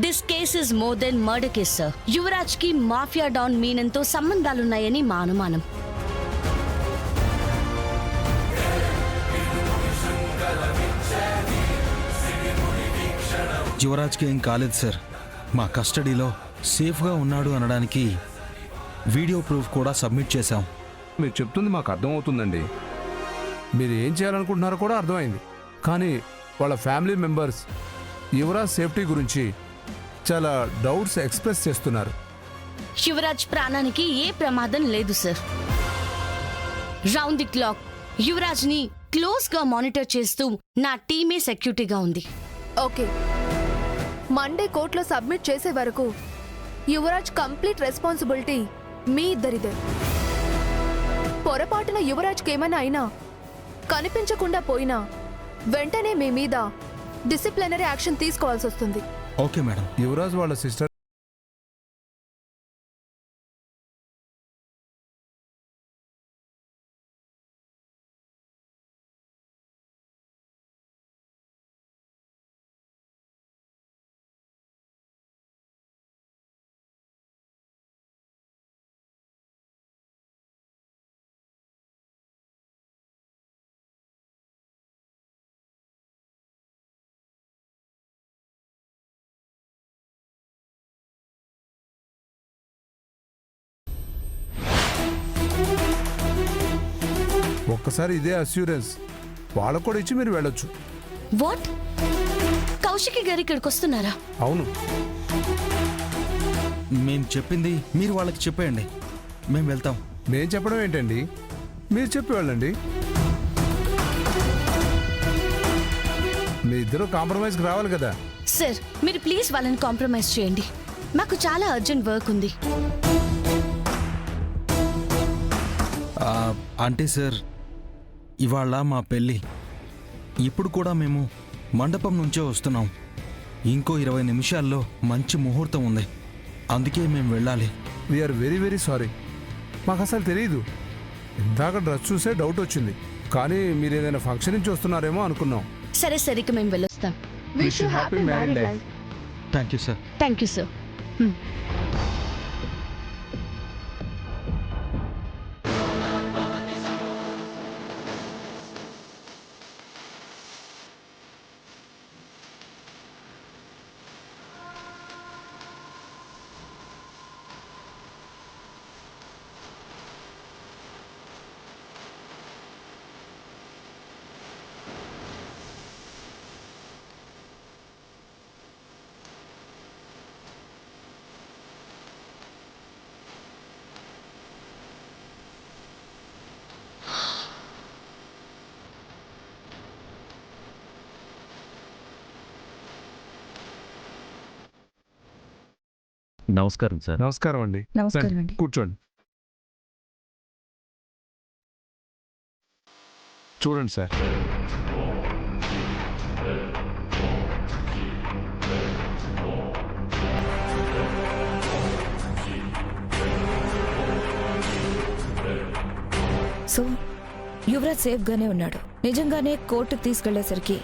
This case is more than murder case sir. Yuvraj కి mafia don మీనంతో సంబంధాలున్నాయని మా అనుమానం. యువరాజ్కి ఏం కాలేదు సార్. మా కస్టడీలో సేఫ్గా ఉన్నాడు అనడానికి వీడియో ప్రూఫ్ కూడా సబ్మిట్ చేశాం. మీరు చెప్తుంది మాకు అర్థమవుతుందండి. మీరు ఏం చేయాలనుకుంటున్నారో కూడా అర్థమైంది. కానీ వాళ్ళ ఫ్యామిలీ మెంబర్స్ యువరాజ్ సేఫ్టీ గురించి చాలా డౌట్స్ ఎక్స్ప్రెస్ చేస్తున్నారు. యువరాజ్ ప్రాణానికి ఏ ప్రమాదం లేదు sir. Round the clock Yuvraj ని క్లోజ్ గా మానిటర్ చేస్తూ నా టీమే సెక్యూరిటీగా ఉంది. ఓకే, మండే కోర్టులో సబ్మిట్ చేసే వరకు యువరాజ్ కంప్లీట్ రెస్పాన్సిబిలిటీ మీ ఇద్దరిదే. పొరపాటున యువరాజ్కి ఏమైనా అయినా, కనిపించకుండా పోయినా వెంటనే మీ మీద డిసిప్లినరీ యాక్షన్ తీసుకోవాల్సి వస్తుంది. Okay madam. యువరాజ్ వాళ్ళ సిస్టర్ ఒక్కసారి ఇదే అస్యూరెన్స్ వాళ్ళకు కూడా ఇచ్చి మీరు వెళ్ళొచ్చు. వాట్? కౌశికి గారు ఇక్కడికి వస్తున్నారా? అవును. మేము చెప్పింది మీరు వాళ్ళకి చెప్పేయండి, మేము వెళ్తాం. మేము చెప్పడం ఏంటండి, మీరు చెప్పి వెళ్ళండి. మీ ఇద్దరు కాంప్రమైజ్కి రావాలి కదా. సార్ మీరు ప్లీజ్ వాళ్ళని కాంప్రమైజ్ చేయండి, మాకు చాలా అర్జెంట్ వర్క్ ఉంది. అంటే సార్, ఇవాళ మా పెళ్ళి. ఇప్పుడు కూడా మేము మండపం నుంచే వస్తున్నాం. ఇంకో 20 నిమిషాల్లో మంచి ముహూర్తం ఉంది, అందుకే మేము వెళ్ళాలి. We're very very sorry. మాకు అసలు తెలియదు. ఇందాక డ్రెస్ చూసే డౌట్ వచ్చింది, కానీ మీరు ఏదైనా ఫంక్షన్ నుంచి వస్తున్నారేమో అనుకున్నాం. సరే సరే, ఇక మేము వెళ్ళొస్తాం. Thank you sir. Thank you sir. నమస్కారం సార్. నమస్కారం అండి. నమస్కారం అండి. కూర్చోండి. చూడండి సార్, సో యువరాజ్ సేఫ్గానే ఉన్నాడు. నిజంగానే కోర్టుకు తీసుకెళ్లేసరికి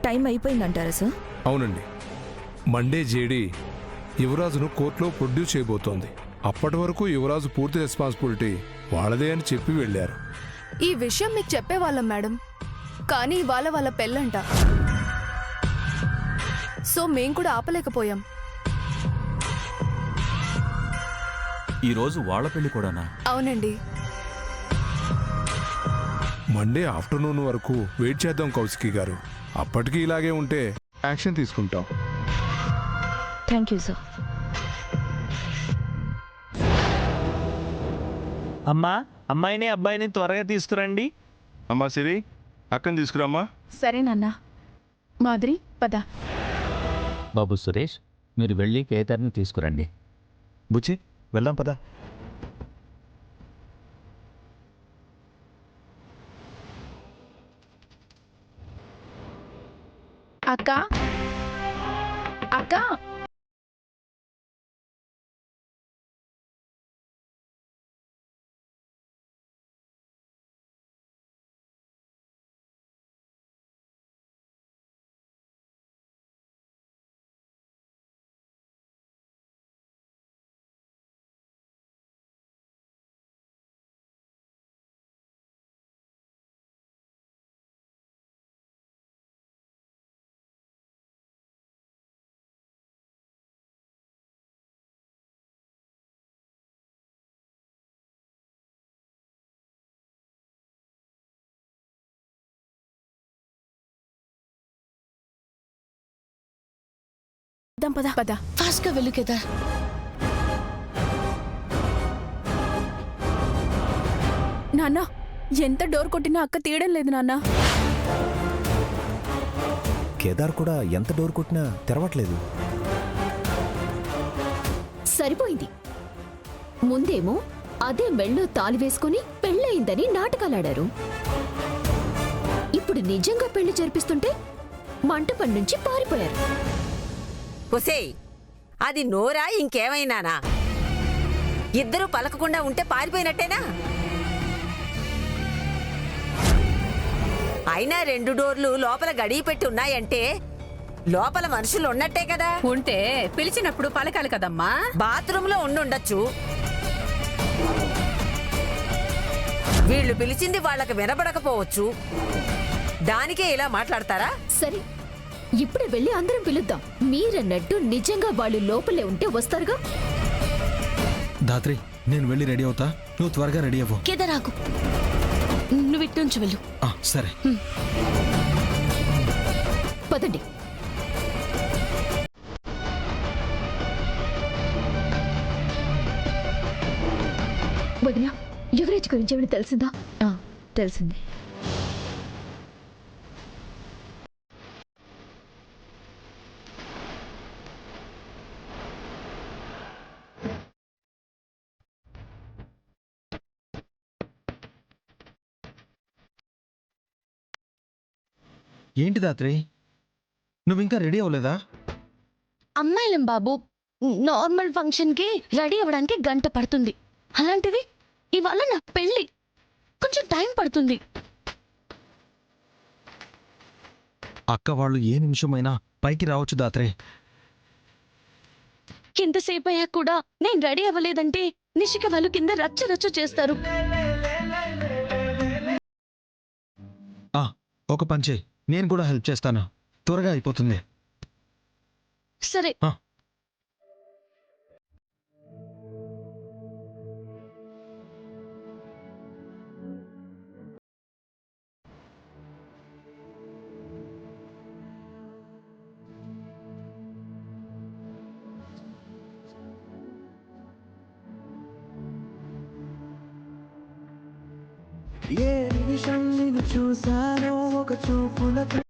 టైం అయిపోయిందంటారా సార్? అవునండి. మండే జేడీ యువరాజును కోర్టులో ప్రొడ్యూస్ చేయబోతోంది. అప్పటి వరకు యువరాజు పూర్తి రెస్పాన్సిబిలిటీ వాళ్ళదే అని చెప్పి వెళ్ళారు. ఈ విషయం మీకు చెప్పేవాళ్ళం మేడం, కానీ ఇవాళ వాళ్ళ పెళ్ళంట. సో మేం కూడా ఆపలేకపోయాం. ఈరోజు వాళ్ళ పెళ్లి కూడానా? అవునండి. మండే ఆఫ్టర్నూన్ వరకు వెయిట్ చేద్దాం కౌశికి గారు. అప్పటికి ఇలాగే ఉంటే యాక్షన్ తీసుకుంటాం. Thank you sir. అమ్మా, అమ్మాయిని అబ్బాయిని త్వరగా తీసుకురండి. అమ్మా సిరి, అక్కని తీసుకురామ్మా. సరేనన్నా. మాధురి పద. బాబు సురేష్, మీరు వెళ్ళి కేదార్ని తీసుకురండి. బుచ్చి వెళ్దాం పద. అక్క, అక్క. పద పద. ఫాస్ట్ గా వెళ్ళు కేదార్. నాన్న ఎంత డోర్ కొట్టినా అక్క తీయడం లేదు నాన్న. కేదార్ కూడా ఎంత డోర్ కొట్టినా తెరవట్లేదు. సరిపోయింది. ముందేమో అదే మెళ్ళో తాలి వేసుకుని పెళ్ళయిందని నాటకాలాడారు. ఇప్పుడు నిజంగా పెళ్లి జరిపిస్తుంటే మంటపం నుంచి పారిపోయారు. ఒసేయ్, అది నోరా ఇంకేమైనానా? ఇద్దరూ పలకకుండా ఉంటే పారిపోయినట్టేనా? అయినా 2 డోర్లు లోపల గడియ పెట్టి ఉన్నాయంటే లోపల మనుషులు ఉన్నట్టే కదా. ఉంటే పిలిచినప్పుడు పలకాలి కదమ్మా. బాత్రూంలో ఉండుండొచ్చు. వీళ్ళు పిలిచింది వాళ్ళకి వినబడకపోవచ్చు. దానికే ఇలా మాట్లాడతారా? సరే, ఇప్పుడే వెళ్ళి అందరం పిలుద్దాం. మీరన్నట్టు నిజంగా వాళ్ళు లోపలే ఉంటే వస్తారుగా. ధాత్రి, నేను వెళ్ళి రెడీ అవుతా, నువ్వు త్వరగా రెడీ అవ్వు. కేదార్ ఆగు, నువ్వు ఇటు నుంచి వెళ్ళు. సరే. పదండి. వదినా, యువరాజ్ గురించి ఏమైనా తెలిసిందా? తెలిసింది. ఏంటి ధాత్రి, నువ్వు ఇంకా రెడీ అవ్వలేదా? అమ్మాయిలం బాబు, నార్మల్ ఫంక్షన్ కి రెడీ అవ్వడానికి గంట పడుతుంది. అలాంటిది ఇవాళ నా పెళ్లి, కొంచెం టైం పడుతుంది. అక్క వాళ్ళు ఏ నిమిషమైనా పైకి రావచ్చు ధాత్రి. ఎంతసేపు అయ్యా కూడా నేను రెడీ అవ్వలేదంటే నిషిక వాళ్ళు కింద రచ్చ రచ్చ చేస్తారు. ఒక పని చేయి, నేను కూడా హెల్ప్ చేస్తాను, త్వరగా అయిపోతుంది. సరే. ఏ నిమిషం నిన్ను చూసానో ఒక చూపులతో.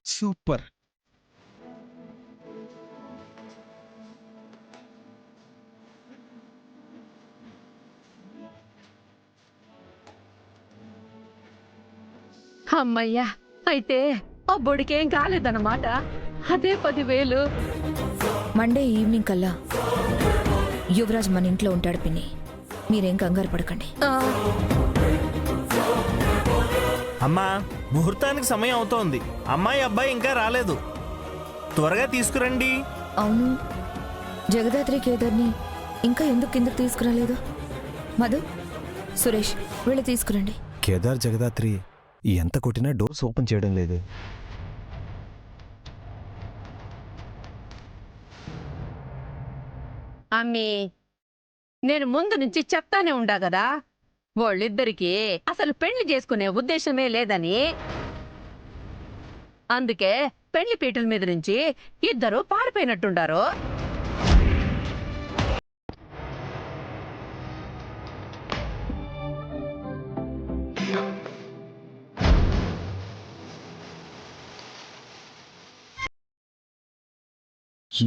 సూపర్. అమ్మయ్యా, అయితే ఆ బొడికేం కాలేదన్నమాట. అదే 10,000. మండే ఈవినింగ్ కల్లా యువరాజ్ మన ఇంట్లో ఉంటాడు పిన్ని, మీరేం కంగారు పడకండి. అమ్మా, ముహూర్తానికి సమయం అవుతోంది. అమ్మాయి అబ్బాయి ఇంకా రాలేదు, త్వరగా తీసుకురండి. అవును, జగదాత్రి కేదార్ని ఇంకా ఎందుకు కిందకు తీసుకురాలేదు? మధు, సురేష్ వీళ్ళు తీసుకురండి. కేదార్ జగదాత్రి ఎంత కొట్టినా డోర్స్ ఓపెన్ చేయడం లేదు. అమ్మీ, నేను ముందు నుంచి చెప్తానే ఉండా కదా, వాళ్ళిద్దరికీ అసలు పెళ్లి చేసుకునే ఉద్దేశమే లేదని. అందుకే పెళ్లి పీటల మీద నుంచి ఇద్దరు పారిపోయినట్టుండారు.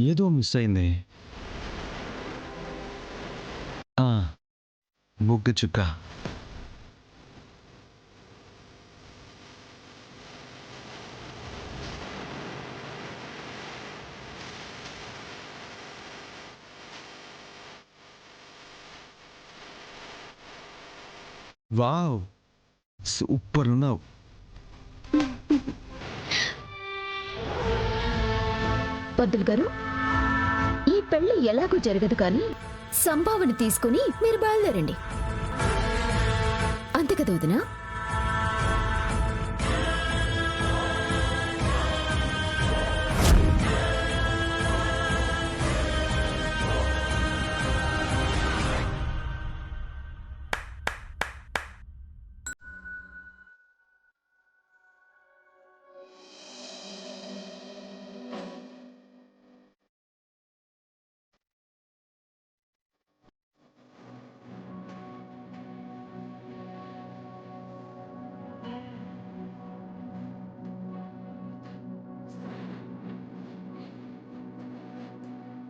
ఏదో మిస్ అయింది. బుగ్గ చుక్క. వావ్, సూపర్ ఉన్నావు. పంతులు గారు, ఈ పెళ్లి ఎలాగూ జరగదు కానీ సంభావన తీసుకుని మీరు బయలుదేరండి. అంతే కదా వదినా?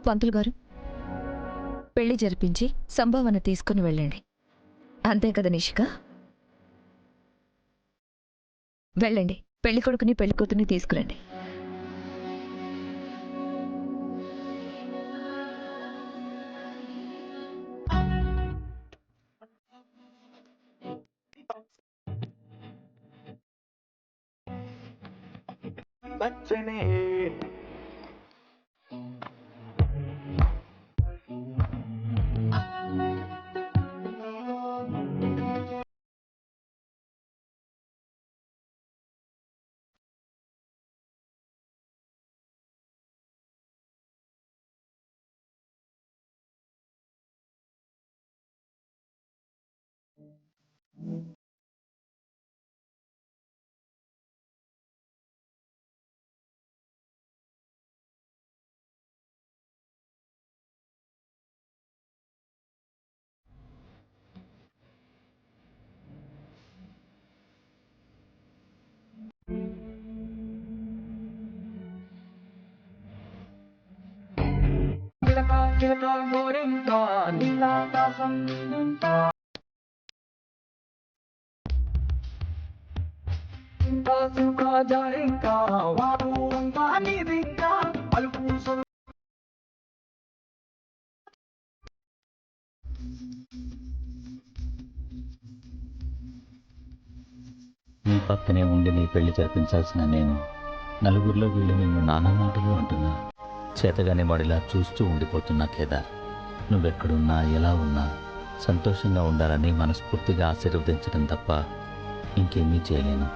పంతులు గారు, పెళ్లి జరిపించి సంభావన తీసుకుని వెళ్ళండి. అంతే కదా నిషిక? వెళ్ళండి, పెళ్లి కొడుకుని పెళ్లి కూతుర్ని తీసుకురండి. నీ పక్కనే ఉండి నీ పెళ్లి జరిపించాల్సిన నేను నలుగురిలో వీళ్ళు నిన్ను నానా మాటలు అంటున్నా. చేతగానే వాడిలా చూస్తూ ఉండిపోతున్నా కేదార్. నువ్వెక్కడున్నా ఎలా ఉన్నా సంతోషంగా ఉండాలని మనస్ఫూర్తిగా ఆశీర్వదించడం తప్ప ఇంకేమీ చేయలేను.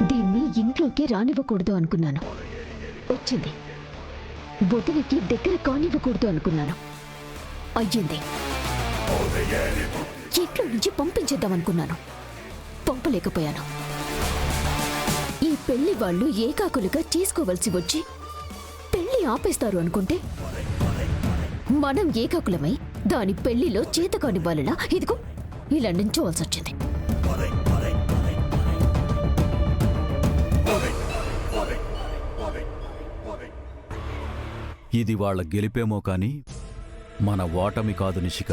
దీన్ని ఇంట్లోకి రానివ్వకూడదు అనుకున్నాను, వచ్చింది. వదిలికి దగ్గర కానివ్వకూడదు అనుకున్నాను, అయ్యింది. ఇంట్లో నుంచి పంపించేద్దాం అనుకున్నాను, పంపలేకపోయాను. ఈ పెళ్లి వాళ్ళు ఏకాకులుగా చేసుకోవలసి వచ్చి పెళ్లి ఆపేస్తారు అనుకుంటే మనం ఏకాకులమై దాని పెళ్లిలో చేతకాని వాళ్ళలా ఇదిగో ఇలా నించోవలసి వచ్చింది. ఇది వాళ్ళ గెలిపేమో కానీ మన ఓటమి కాదు నిషిక.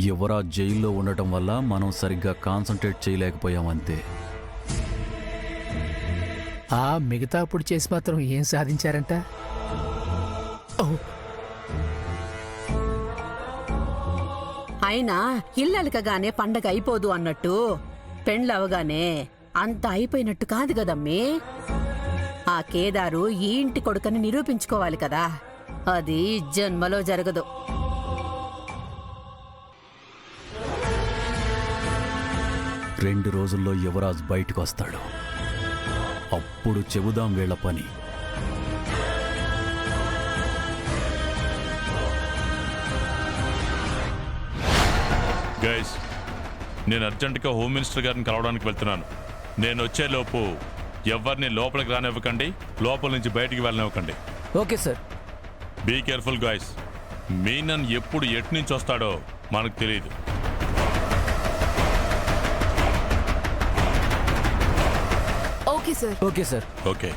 యువరాజ్ జైల్లో ఉండటం వల్ల మనం సరిగ్గా కాన్సన్ట్రేట్ చేయలేకపోయామంతే. మిగతా అప్పుడు చేసి మాత్రం ఏం సాధించారంట? అయినా ఇల్లలకగానే పండగ అయిపోదు అన్నట్టు పెండ్లవగానే అంత అయిపోయినట్టు కాదు కదమ్మీ. ఆ కేదారు ఈ ఇంటి కొడుకని నిరూపించుకోవాలి కదా, అది జన్మలో జరగదు. రెండు రోజుల్లో యువరాజ్ బయటకు వస్తాడు, అప్పుడు చెబుదాం వీళ్ళ పని. గైస్, నేను అర్జెంటుగా హోమ్ మినిస్టర్ గారిని కలవడానికి వెళ్తున్నాను. నేను వచ్చేలోపు ఎవరిని లోపలికి రానివ్వకండి, లోపల నుంచి బయటికి వెళ్ళనివ్వకండి. Okay sir. Be careful guys. Menon ఎప్పుడు ఎటు నుంచి వస్తాడో మనకు తెలియదు. Okay sir. Okay sir. Okay.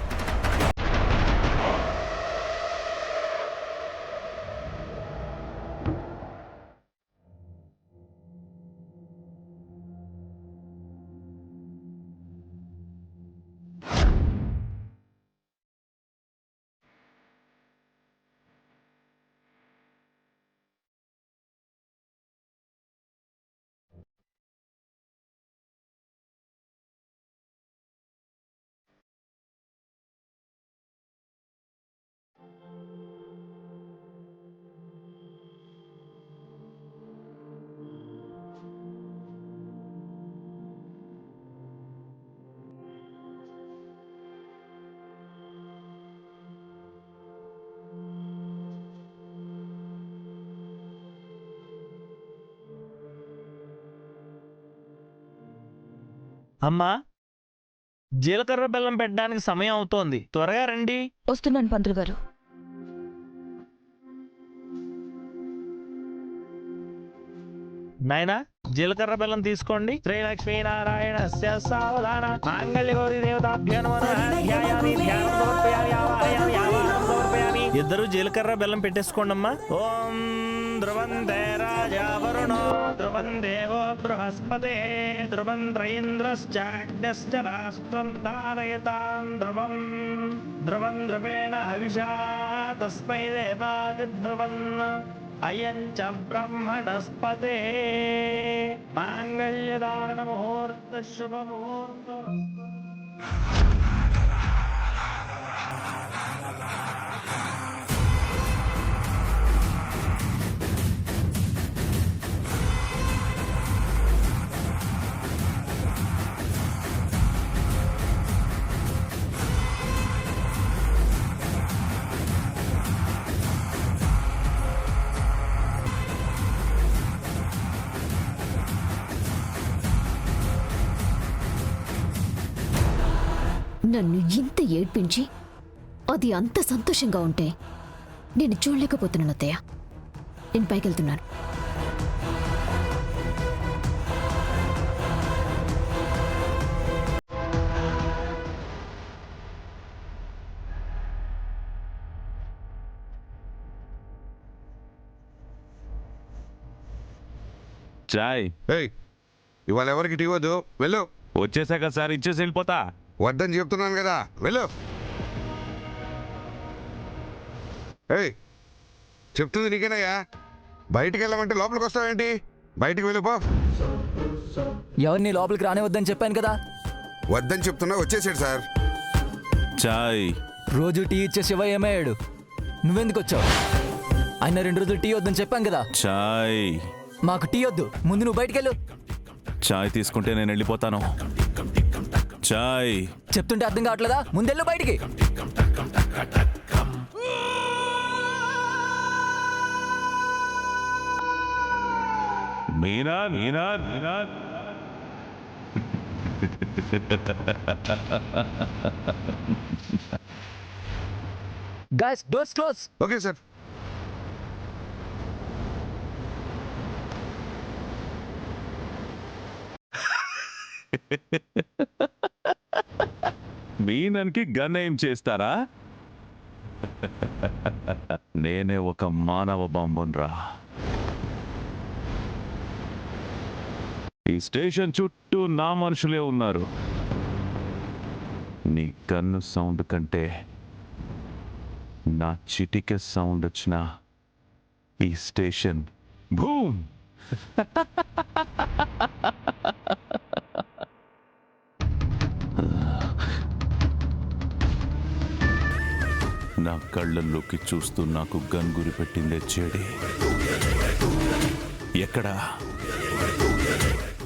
అమ్మా, జీలకర్ర బెల్లం పెట్టడానికి సమయం అవుతోంది, త్వరగా రండి. వస్తున్నాను పంతులు గారు. నాయనా, జీలకర్ర బెల్లం తీసుకోండి. శ్రీ లక్ష్మీనారాయణ సావధాన మాంగళ్య గౌరీ దేవతాభ్యో నమః. ఇద్దరు జీలకర్ర బెల్లం పెట్టేసుకోండి అమ్మా. ఓం ధ్రువంతే రాజా వరుణో ధ్రువం దేవో బృహస్పతే ధ్రువం త్రైంద్రశ్చాగ్నశ్చ రాష్ట్రం ధారయతాం ధ్రువం ధ్రువం ధ్రువేణ హవిషా తస్మై దేవాదిధ్రువం అయం చ బ్రహ్మణస్పతే మాంగళ్యదాన ముహూర్త శుభముహూర్తం. నన్ను ఇంత ఏడ్పించి అది అంత సంతోషంగా ఉంటే నేను చూడలేకపోతున్నాను అత్తయ్య. నేను పైకెళ్తున్నాను. చాయ్ ఇవాళ ఎవరికి టీ వద్దు, వెళ్ళు. వచ్చేసాక సార్ ఇచ్చేసి వెళ్ళిపోతా. వద్దని చెప్తున్నాను కదా, వెళ్ళు. చెప్తుంది నీకేనయ్యా. బయటికి వెళ్ళమంటే లోపలికి వస్తావేంటి? బయటికి వెళ్ళిపో. ఎవరిని లోపలికి రానివద్దని చెప్పాను కదా. వద్దని చెప్తున్నా వచ్చేసాడు సార్. చాయ్ రోజు టీ ఇచ్చే శివ ఏమయ్యాడు? నువ్వెందుకు వచ్చావు? ఆయన 2 రోజులు టీ వద్దని చెప్పాను కదా. చాయ్ మాకు టీ వద్దు, ముందు నువ్వు బయటికెళ్ళు. చాయ్ తీసుకుంటే నేను వెళ్ళిపోతాను. చాయ్ చెప్తుంటే అర్థం కావట్లేదా? ముందెళ్ళు బయటికి. Meena Meena Meena guys, doors close. Okay sir. మీనానికి గన్ ఏం చేస్తారా? నేనే ఒక మానవ బాంబున్రా. ఈ స్టేషన్ చుట్టూ నా మనుషులే ఉన్నారు. నీ గన్ను సౌండ్ కంటే నా చిటిక సౌండ్ వచ్చిన ఈ స్టేషన్ భూమ్. నా కళ్ళల్లోకి చూస్తూ నాకు గన్ గురి పెట్టిందే చెడి. ఎక్కడా?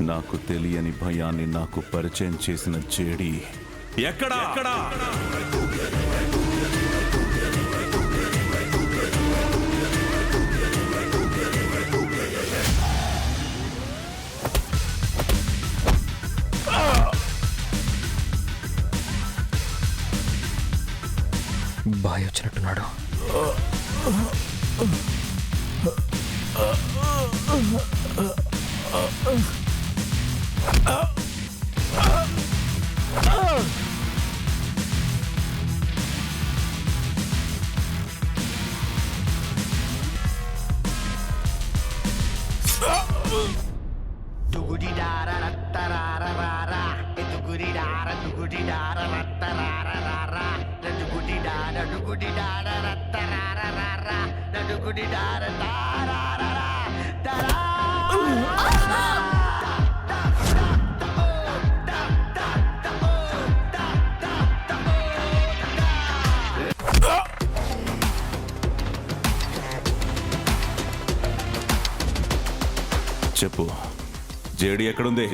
నాకు తెలియని భయాన్ని నాకు పరిచయం చేసిన చెడి ఎక్కడా? బాయ్ వచ్చినట్టున్నాడు. చెప్పు, జేడి ఎక్కడుంది?